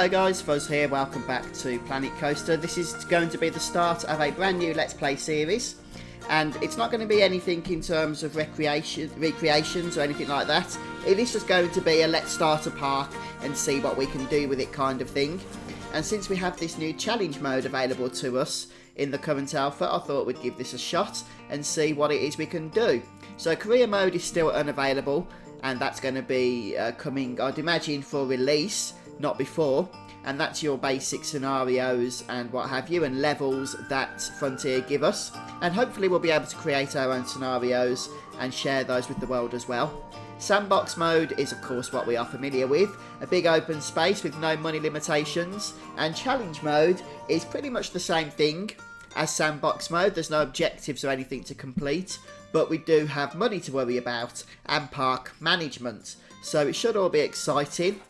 Hello guys, Fuzz here, welcome back to Planet Coaster. This is going to be the start of a brand new Let's Play series, and it's not going to be anything in terms of recreations or anything like that. It is just going to be a let's start a park and see what we can do with it kind of thing. And since we have this new challenge mode available to us in the current alpha, I thought we'd give this a shot and see what it is we can do. So career mode is still unavailable, and that's going to be coming, I'd imagine, for release, not before. And that's your basic scenarios and what have you, and levels that Frontier give us. And hopefully we'll be able to create our own scenarios and share those with the world as well. Sandbox mode is of course what we are familiar with, a big open space with no money limitations, and challenge mode is pretty much the same thing as sandbox mode. There's no objectives or anything to complete, but we do have money to worry about and park management, so it should all be exciting.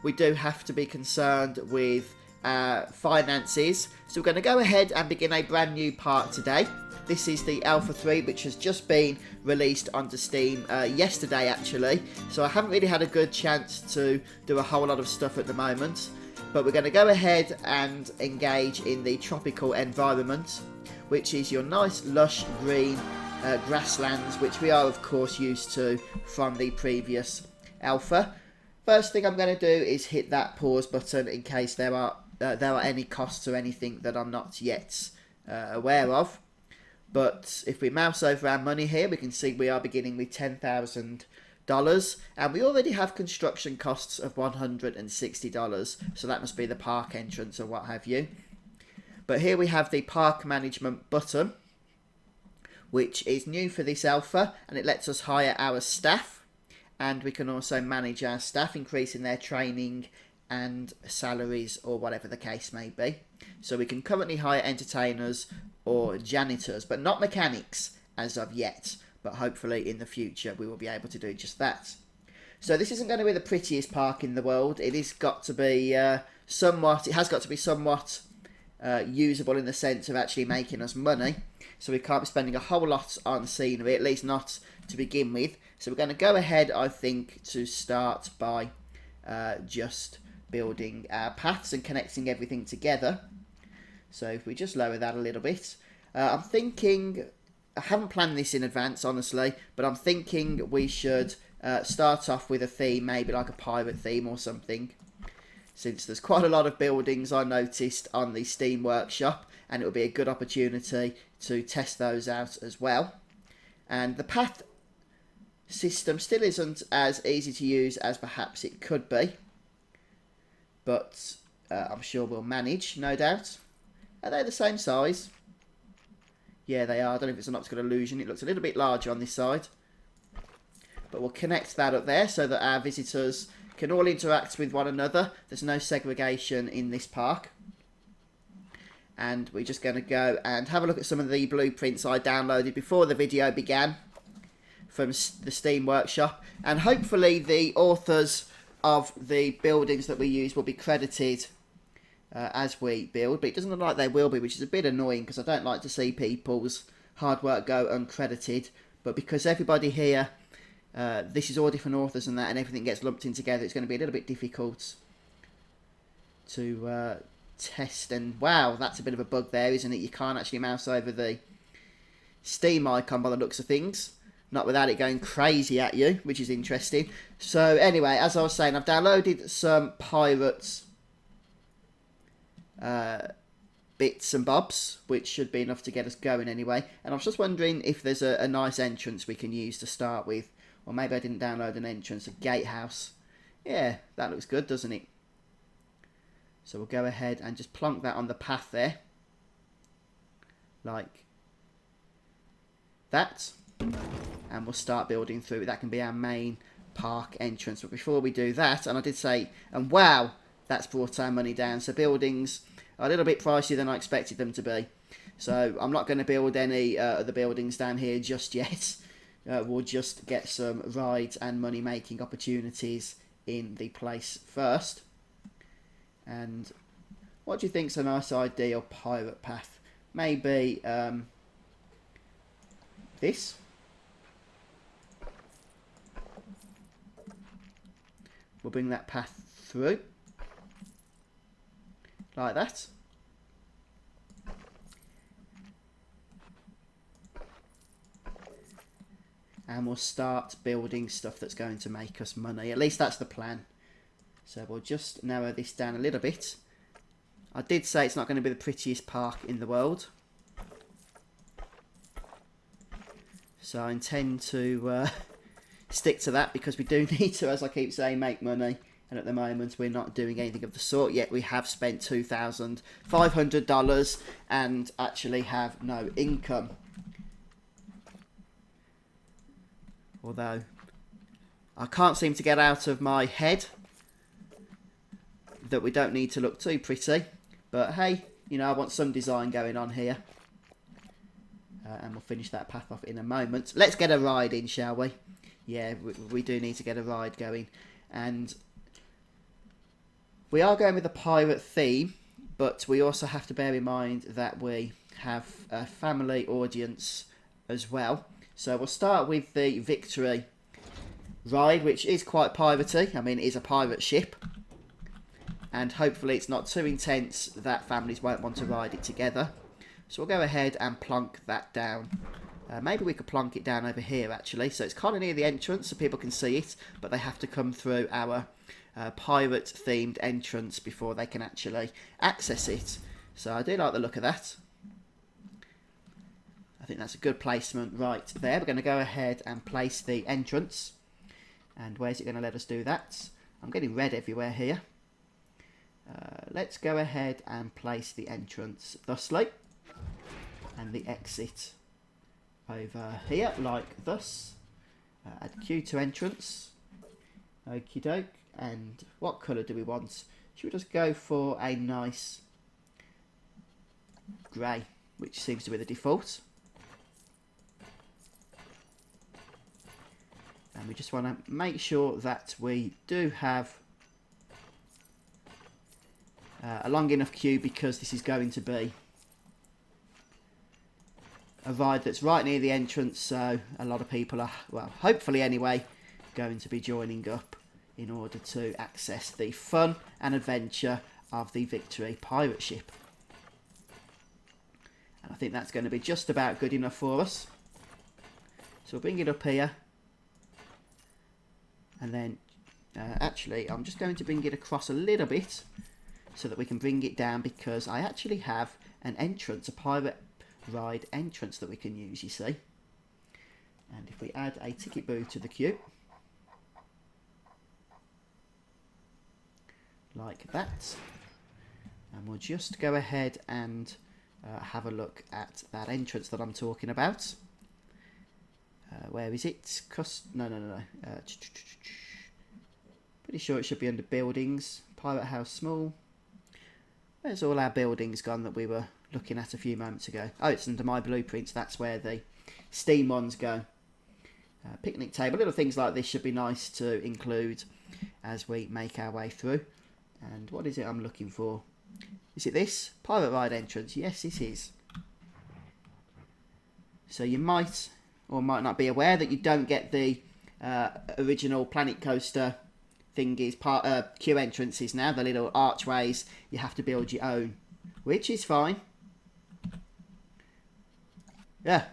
We do have to be concerned with finances, so we're going to go ahead and begin a brand new part today. This is the Alpha 3, which has just been released onto Steam yesterday actually, so I haven't really had a good chance to do a whole lot of stuff at the moment. But we're going to go ahead and engage in the tropical environment, which is your nice lush green grasslands, which we are of course used to from the previous alpha. First thing I'm going to do is hit that pause button in case there are any costs or anything that I'm not yet aware of. But if we mouse over our money here, we can see we are beginning with $10,000, and we already have construction costs of $160, so that must be the park entrance or what have you. But here we have the park management button, which is new for this alpha, and it lets us hire our staff, and we can also manage our staff, increasing their training and salaries or whatever the case may be. So we can currently hire entertainers or janitors, but not mechanics as of yet, but hopefully in the future we will be able to do just that. So this isn't going to be the prettiest park in the world. It has got to be somewhat usable in the sense of actually making us money, so we can't be spending a whole lot on scenery, at least not to begin with. So we're going to go ahead, I think, to start by just building our paths and connecting everything together. So if we just lower that a little bit, I'm thinking, I haven't planned this in advance honestly, but I'm thinking we should start off with a theme, maybe like a pirate theme or something, since there's quite a lot of buildings I noticed on the Steam workshop, and it will be a good opportunity to test those out as well. And the path system still isn't as easy to use as perhaps it could be, but I'm sure we'll manage, no doubt. Are they the same size? Yeah, they are. I don't know if it's an optical illusion. It looks a little bit larger on this side. But we'll connect that up there so that our visitors can all interact with one another. There's no segregation in this park. And we're just going to go and have a look at some of the blueprints I downloaded before the video began from the Steam workshop. And hopefully the authors of the buildings that we use will be credited as we build, but it doesn't look like they will be, which is a bit annoying because I don't like to see people's hard work go uncredited. But because everybody here, this is all different authors and that, and everything gets lumped in together, it's going to be a little bit difficult to test. And wow, that's a bit of a bug there, isn't it? You can't actually mouse over the Steam icon by the looks of things, not without it going crazy at you, which is interesting. So anyway, as I was saying, I've downloaded some pirates bits and bobs, which should be enough to get us going anyway. And I was just wondering if there's a nice entrance we can use to start with, or maybe I didn't download an entrance, a gatehouse. Yeah, that looks good, doesn't it? So we'll go ahead and just plonk that on the path there, like that, and we'll start building through it. That can be our main park entrance. But before we do that, and I did say, and wow, that's brought our money down. So buildings are a little bit pricier than I expected them to be. So I'm not going to build any of the buildings down here just yet. We'll just get some rides and money making opportunities in the place first. And what do you think's a nice ideal pirate path? Maybe this. We'll bring that path through. like that. And we'll start building stuff that's going to make us money. At least that's the plan. So we'll just narrow this down a little bit. I did say it's not going to be the prettiest park in the world. So I intend to stick to that, because we do need to, as I keep saying, make money. And at the moment we're not doing anything of the sort yet. We have spent $2,500 and actually have no income. Although I can't seem to get out of my head that we don't need to look too pretty. But hey, you know, I want some design going on here. And we'll finish that path off in a moment. Let's get a ride in, shall we? Yeah, we do need to get a ride going. And we are going with a pirate theme, but we also have to bear in mind that we have a family audience as well. So we'll start with the Victory ride, which is quite piratey. I mean, it is a pirate ship. And hopefully it's not too intense that families won't want to ride it together. So we'll go ahead and plonk that down. Maybe we could plonk it down over here, actually. So it's kind of near the entrance so people can see it, but they have to come through our pirate-themed entrance before they can actually access it. So I do like the look of that. I think that's a good placement right there. We're going to go ahead and place the entrance. And where's it going to let us do that? I'm getting red everywhere here. Let's go ahead and place the entrance thusly. And the exit over here, like thus. Add queue to entrance. Okie doke. And what colour do we want? Should we just go for a nice grey, which seems to be the default. And we just want to make sure that we do have a long enough queue, because this is going to be a ride that's right near the entrance, so a lot of people are, well, hopefully anyway, going to be joining up in order to access the fun and adventure of the Victory pirate ship. And I think that's going to be just about good enough for us. So we'll bring it up here. And then, actually, I'm just going to bring it across a little bit so that we can bring it down, because I actually have an entrance, a pirate ride entrance that we can use, you see. And if we add a ticket booth to the queue, like that, and we'll just go ahead and have a look at that entrance that I'm talking about. Where is it? No. Pretty sure it should be under buildings. Pirate house small. Where's all our buildings gone that we were looking at a few moments ago? Oh, it's under my blueprints. That's where the Steam ones go. Picnic table. Little things like this should be nice to include as we make our way through. And what is it I'm looking for? Is it this? Pirate ride entrance. Yes, it is. So you might or might not be aware that you don't get the original Planet Coaster thingies, queue entrances now, the little archways. You have to build your own, which is fine. Yeah,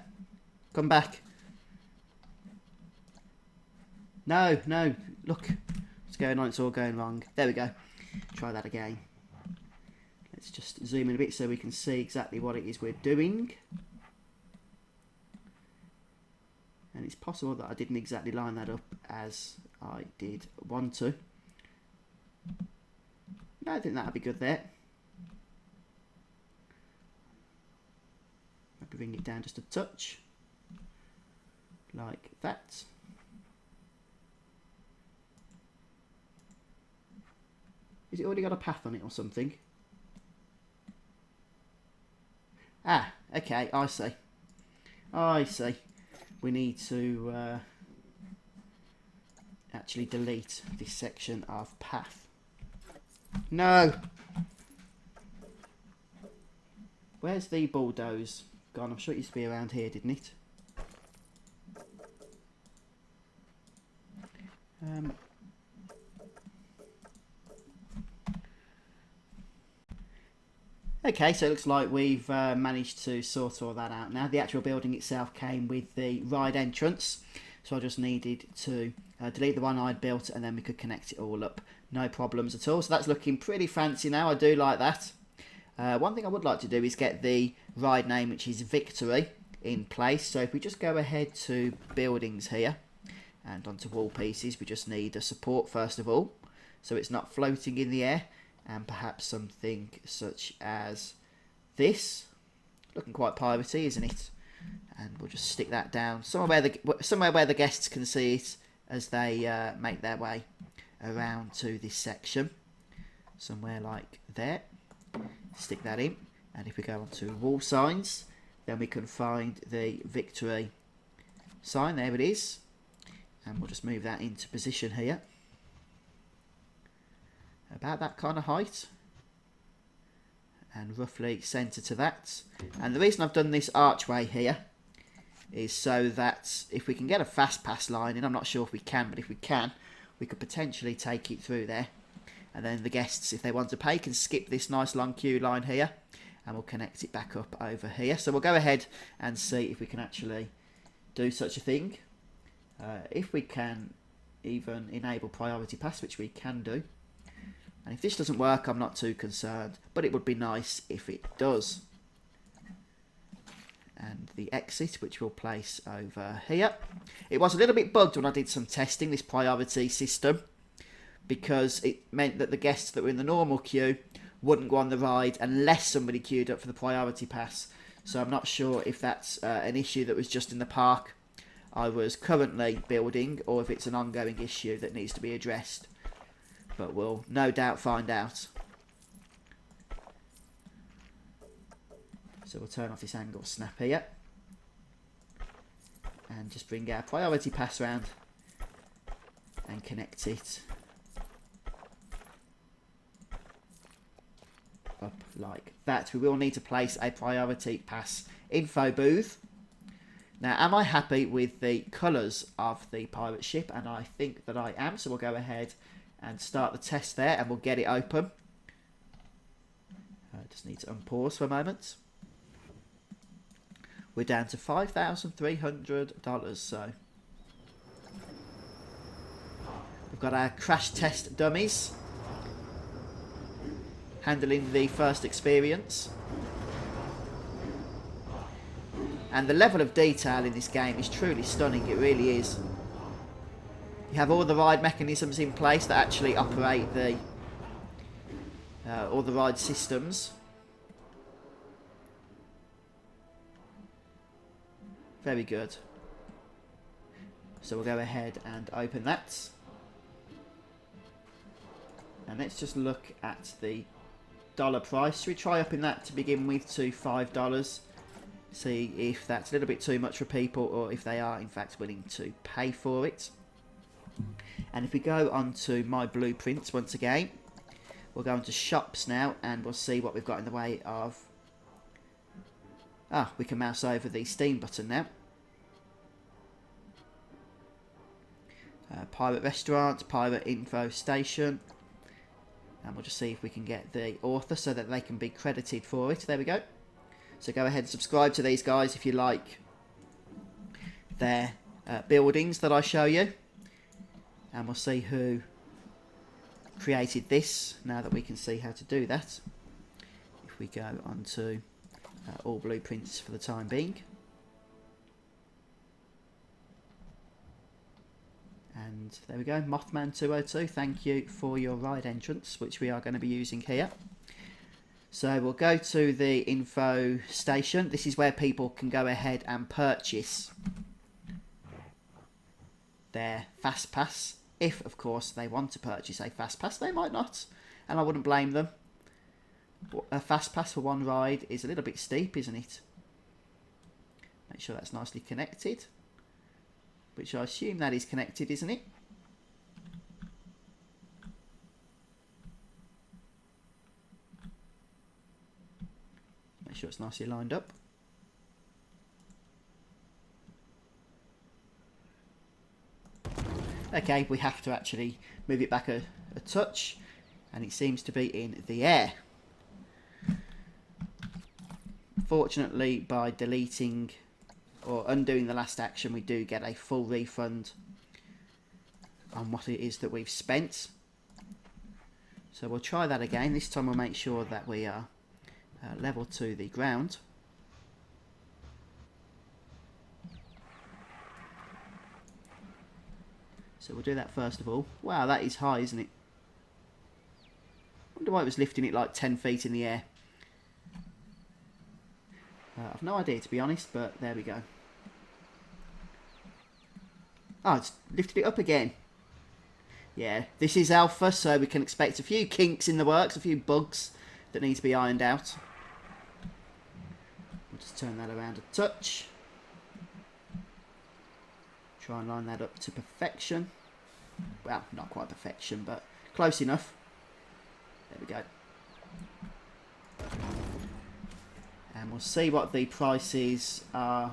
come back. No, look what's going on, it's all going wrong. There we go. Try that again. Let's just zoom in a bit so we can see exactly what it is we're doing. And it's possible that I didn't exactly line that up as I did want to. No, I think that'd be good there. Maybe bring it down just a touch. Like that. Is it already got a path on it or something? Ah, okay, I see. I see. We need to actually delete this section of path. No! Where's the bulldoze gone? I'm sure it used to be around here, didn't it? Okay, so it looks like we've managed to sort all that out now. The actual building itself came with the ride entrance, so I just needed to delete the one I'd built and then we could connect it all up. No problems at all. So that's looking pretty fancy now. I do like that. One thing I would like to do is get the ride name, which is Victory, in place. So if we just go ahead to buildings here and onto wall pieces, we just need a support first of all, so it's not floating in the air. And perhaps something such as this, looking quite piratey, isn't it? And we'll just stick that down somewhere where the guests can see it as they make their way around to this section. Somewhere like there. Stick that in. And if we go onto wall signs, then we can find the Victory sign. There it is. And we'll just move that into position here. About that kind of height, and roughly centre to that. And the reason I've done this archway here is so that if we can get a fast pass line in, I'm not sure if we can, but if we can, we could potentially take it through there, and then the guests, if they want to pay, can skip this nice long queue line here, and we'll connect it back up over here. So we'll go ahead and see if we can actually do such a thing. If we can even enable priority pass, which we can do. And if this doesn't work, I'm not too concerned, but it would be nice if it does. And the exit, which we'll place over here. It was a little bit bugged when I did some testing, this priority system, because it meant that the guests that were in the normal queue wouldn't go on the ride unless somebody queued up for the priority pass. So I'm not sure if that's an issue that was just in the park I was currently building, or if it's an ongoing issue that needs to be addressed. But we'll no doubt find out. So we'll turn off this angle snap here. And just bring our priority pass round. And connect it up like that. We will need to place a priority pass info booth. Now, am I happy with the colours of the pirate ship? And I think that I am. So we'll go ahead and start the test there, and we'll get it open. I just need to unpause for a moment. We're down to $5,300, so we've got our crash test dummies handling the first experience. And the level of detail in this game is truly stunning, it really is. You have all the ride mechanisms in place that actually operate all the ride systems. Very good. So we'll go ahead and open that. And let's just look at the dollar price. Should we try upping that to begin with to $5? See if that's a little bit too much for people, or if they are in fact willing to pay for it. And if we go on to my blueprints once again, we'll go into shops now, and we'll see what we've got in the way of... we can mouse over the Steam button now. Pirate Restaurant, Pirate Info Station. And we'll just see if we can get the author so that they can be credited for it. There we go. So go ahead and subscribe to these guys if you like their buildings that I show you. And we'll see who created this, now that we can see how to do that. If we go on to all blueprints for the time being. And there we go, Mothman 202, thank you for your ride entrance, which we are going to be using here. So we'll go to the info station. This is where people can go ahead and purchase their fast pass. If, of course, they want to purchase a fast pass, they might not, and I wouldn't blame them. A fast pass for one ride is a little bit steep, isn't it? Make sure that's nicely connected, which I assume that is connected, isn't it? Make sure it's nicely lined up. Okay, we have to actually move it back a touch, and it seems to be in the air. Fortunately, by deleting or undoing the last action, we do get a full refund on what it is that we've spent. So we'll try that again. This time we'll make sure that we are level to the ground. So we'll do that first of all. Wow, that is high, isn't it? I wonder why it was lifting it like 10 feet in the air. I've no idea, to be honest, but there we go. Oh, it's lifted it up again. Yeah, this is alpha, so we can expect a few kinks in the works, a few bugs that need to be ironed out. We'll just turn that around a touch. Try and line that up to perfection. Well, not quite perfection, but close enough. There we go. And we'll see what the prices are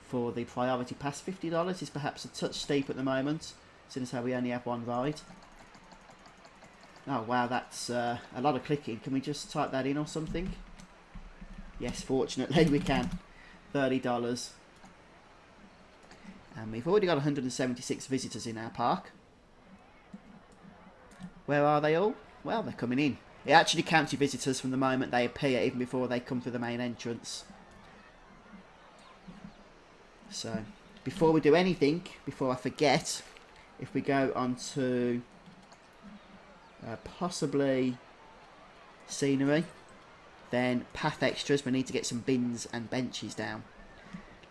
for the priority pass. $50 is perhaps a touch steep at the moment, since how we only have one ride. Oh wow, that's a lot of clicking. Can we just type that in or something? Yes, fortunately we can. $30. And we've already got 176 visitors in our park. Where are they all? Well, they're coming in. It actually counts your visitors from the moment they appear, even before they come through the main entrance. So, before we do anything, before I forget, if we go on to possibly scenery, then path extras, we need to get some bins and benches down.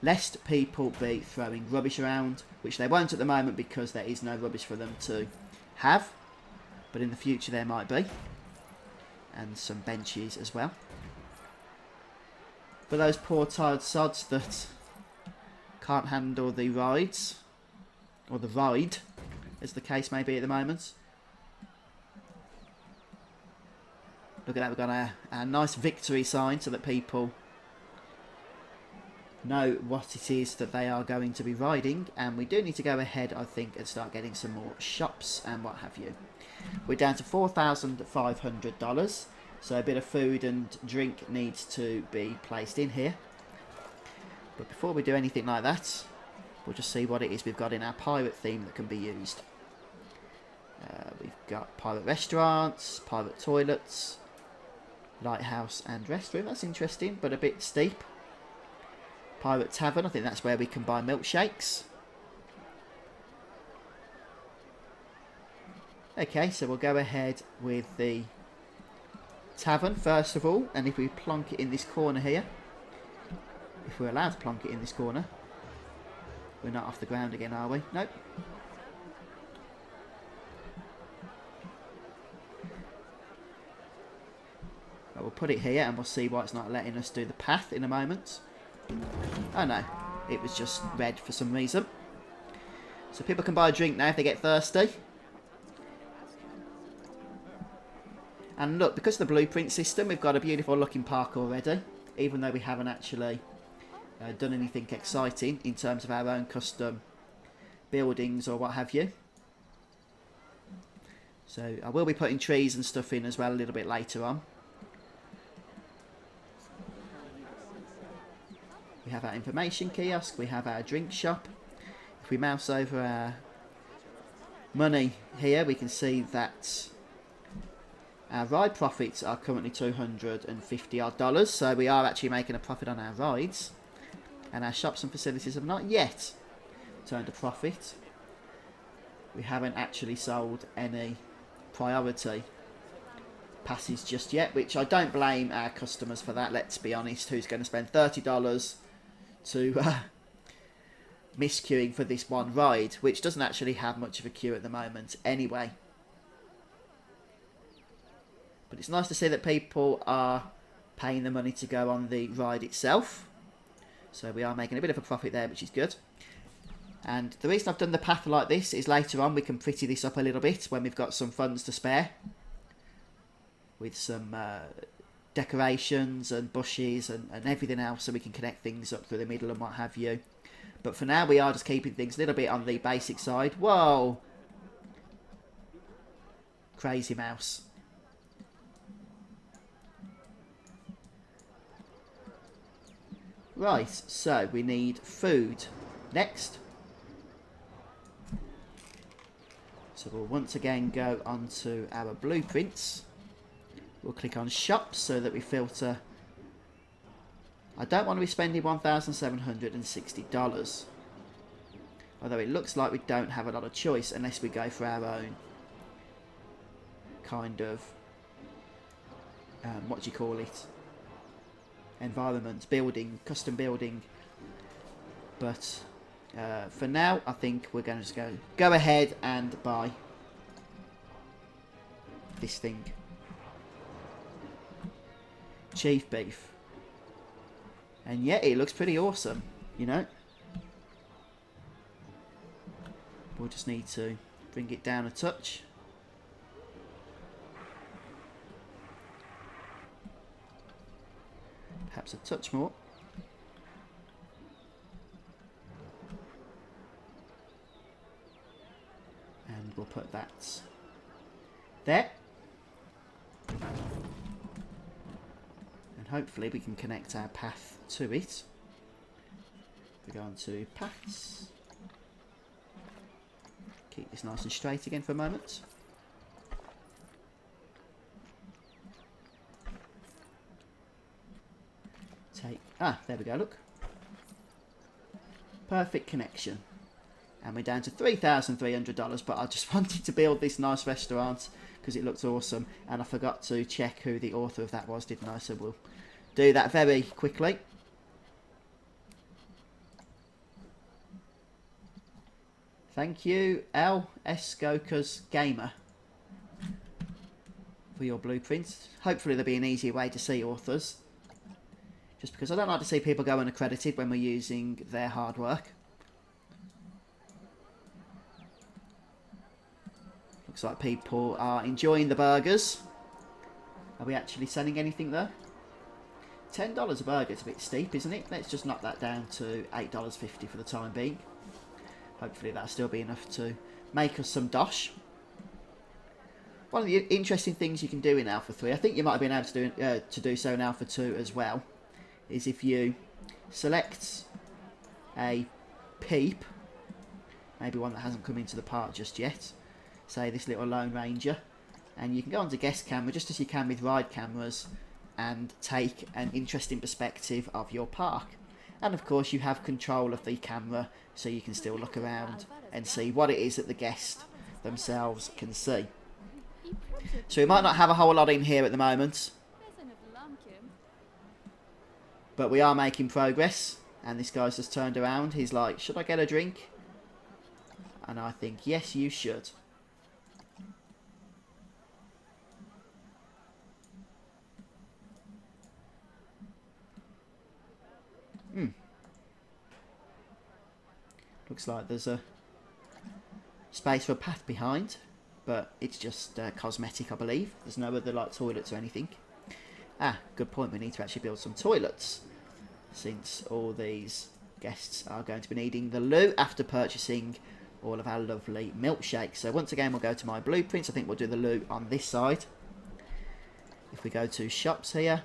Lest people be throwing rubbish around, which they won't at the moment because there is no rubbish for them to have. But in the future there might be. And some benches as well. For those poor tired sods that can't handle the rides, or the ride, as the case may be at the moment. Look at that, we've got a nice victory sign so that people know what it is that they are going to be riding. And we do need to go ahead, I think, and start getting some more shops and what have you. We're down to $4,500, so a bit of food and drink needs to be placed in here. But before we do anything like that, we'll just see what it is we've got in our pirate theme that can be used. We've got pirate restaurants, pirate toilets, lighthouse and restroom. That's interesting, but a bit steep. Pirate tavern, I think that's where we can buy milkshakes. Okay, so we'll go ahead with the tavern first of all, and if we plonk it in this corner here, if we're allowed to plonk it in this corner, we're not off the ground again, are we? Nope. But we'll put it here and we'll see why it's not letting us do the path in a moment. Oh no, it was just red for some reason. So people can buy a drink now if they get thirsty. And look, because of the blueprint system, we've got a beautiful looking park already, even though we haven't actually done anything exciting in terms of our own custom buildings or what have you. So I will be putting trees and stuff in as well a little bit later on. We have our information kiosk, we have our drink shop. If we mouse over our money here, we can see that our ride profits are currently $250 odd, so we are actually making a profit on our rides. And our shops and facilities have not yet turned a profit. We haven't actually sold any priority passes just yet, which I don't blame our customers for that, let's be honest. Who's going to spend $30 to miss queuing for this one ride, which doesn't actually have much of a queue at the moment anyway. But it's nice to see that people are paying the money to go on the ride itself. So we are making a bit of a profit there, which is good. And the reason I've done the path like this is later on we can pretty this up a little bit when we've got some funds to spare. With some decorations and bushes and everything else, so we can connect things up through the middle and what have you. But for now we are just keeping things a little bit on the basic side. Whoa! Crazy mouse. Right, so we need food next. So we'll once again go onto our blueprints. We'll click on shops so that we filter. I don't want to be spending $1,760. Although it looks like we don't have a lot of choice unless we go for our own kind of, what do you call it? Environment, building, custom building. But for now, I think we're going to just go ahead and buy this thing. Chief beef. And yeah, it looks pretty awesome, you know. We'll just need to bring it down a touch. Perhaps a touch more. And we'll put that there. And hopefully we can connect our path to it. We go on to paths. Keep this nice and straight again for a moment. There we go, look. Perfect connection. And we're down to $3,300, but I just wanted to build this nice restaurant because it looks awesome. And I forgot to check who the author of that was, didn't I? So we'll do that very quickly. Thank you, L.S. Goka's Gamer, for your blueprints. Hopefully there'll be an easier way to see authors. Just because I don't like to see people go unaccredited when we're using their hard work. Looks like people are enjoying the burgers. Are we actually selling anything there? $10 a burger is a bit steep, isn't it? Let's just knock that down to $8.50 for the time being. Hopefully that'll still be enough to make us some dosh. One of the interesting things you can do in Alpha 3, I think you might have been able to do so in Alpha 2 as well, is if you select a peep, maybe one that hasn't come into the park just yet, say this little Lone Ranger, and you can go onto guest camera just as you can with ride cameras and take an interesting perspective of your park. And of course you have control of the camera so you can still look around and see what it is that the guests themselves can see. So we might not have a whole lot in here at the moment, but we are making progress. And this guy's just turned around. He's like, should I get a drink? And I think, yes, you should. Looks like there's a space for a path behind, but it's just cosmetic, I believe. There's no other like toilets or anything. Good point. We need to actually build some toilets, since all these guests are going to be needing the loo after purchasing all of our lovely milkshakes. So once again, we'll go to my blueprints. I think we'll do the loo on this side. If we go to shops here,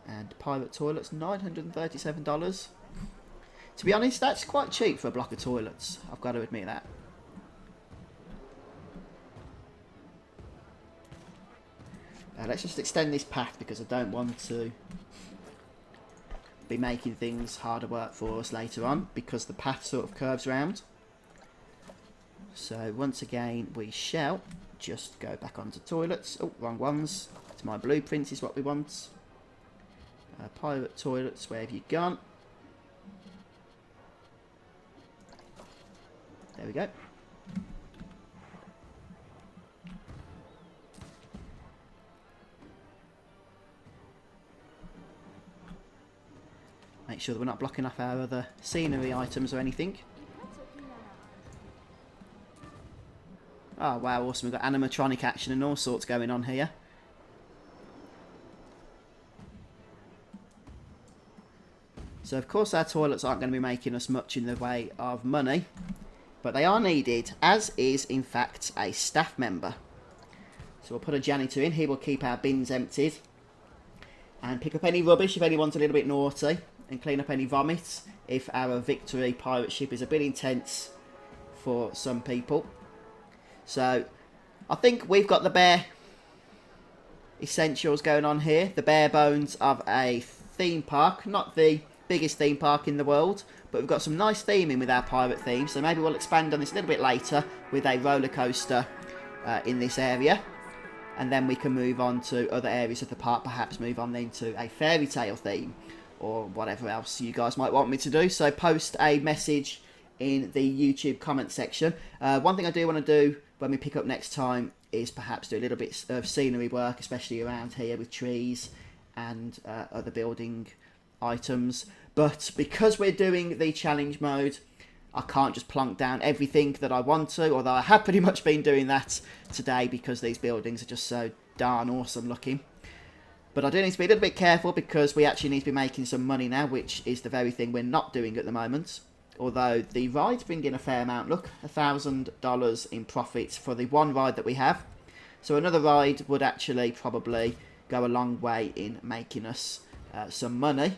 and pirate toilets, $937. To be honest, that's quite cheap for a block of toilets. I've got to admit that. Let's just extend this path because I don't want to be making things harder work for us later on, because the path sort of curves around. So once again, we shall just go back onto toilets. Oh, wrong ones. To my blueprints is what we want. Pirate toilets, where have you gone? There we go. Make sure that we're not blocking off our other scenery items or anything. Oh wow, awesome. We've got animatronic action and all sorts going on here. So of course our toilets aren't going to be making us much in the way of money, but they are needed, as is in fact a staff member. So we'll put a janitor in. He will keep our bins emptied and pick up any rubbish if anyone's a little bit naughty and clean up any vomit if our victory pirate ship is a bit intense for some people. So I think we've got the bare essentials going on here. The bare bones of a theme park. Not the biggest theme park in the world, but we've got some nice theming with our pirate theme. So maybe we'll expand on this a little bit later with a roller coaster in this area. And then we can move on to other areas of the park, perhaps move on then to a fairy tale theme or whatever else you guys might want me to do. So post a message in the YouTube comment section. One thing I do want to do when we pick up next time is perhaps do a little bit of scenery work, especially around here with trees and other building items. But because we're doing the challenge mode, I can't just plonk down everything that I want to, although I have pretty much been doing that today because these buildings are just so darn awesome looking. But I do need to be a little bit careful because we actually need to be making some money now, which is the very thing we're not doing at the moment. Although the rides bring in a fair amount. Look, $1,000 in profits for the one ride that we have. So another ride would actually probably go a long way in making us some money.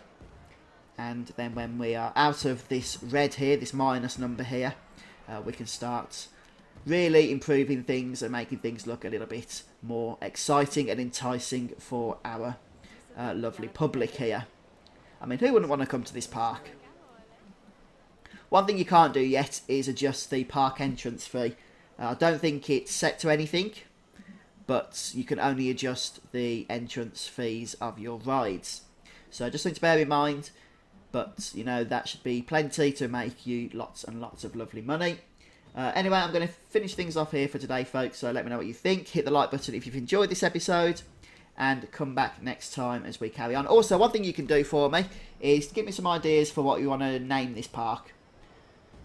And then when we are out of this red here, this minus number here, we can start really improving things and making things look a little bit more exciting and enticing for our lovely public here. I mean, who wouldn't want to come to this park? One thing you can't do yet is adjust the park entrance fee. I don't think it's set to anything, but you can only adjust the entrance fees of your rides. So just something to bear in mind. But, you know, that should be plenty to make you lots and lots of lovely money. Anyway, I'm going to finish things off here for today, folks. So let me know what you think. Hit the like button if you've enjoyed this episode. And come back next time as we carry on. Also, one thing you can do for me is give me some ideas for what you want to name this park.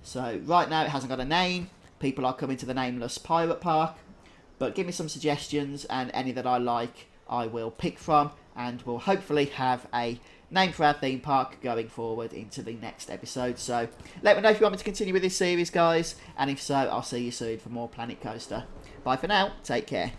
So, right now it hasn't got a name. People are coming to the nameless pirate park. But give me some suggestions, and any that I like, I will pick from. And we'll hopefully have a name for our theme park going forward into the next episode. So let me know if you want me to continue with this series, guys, and if so, I'll see you soon for more Planet Coaster. Bye for now, take care.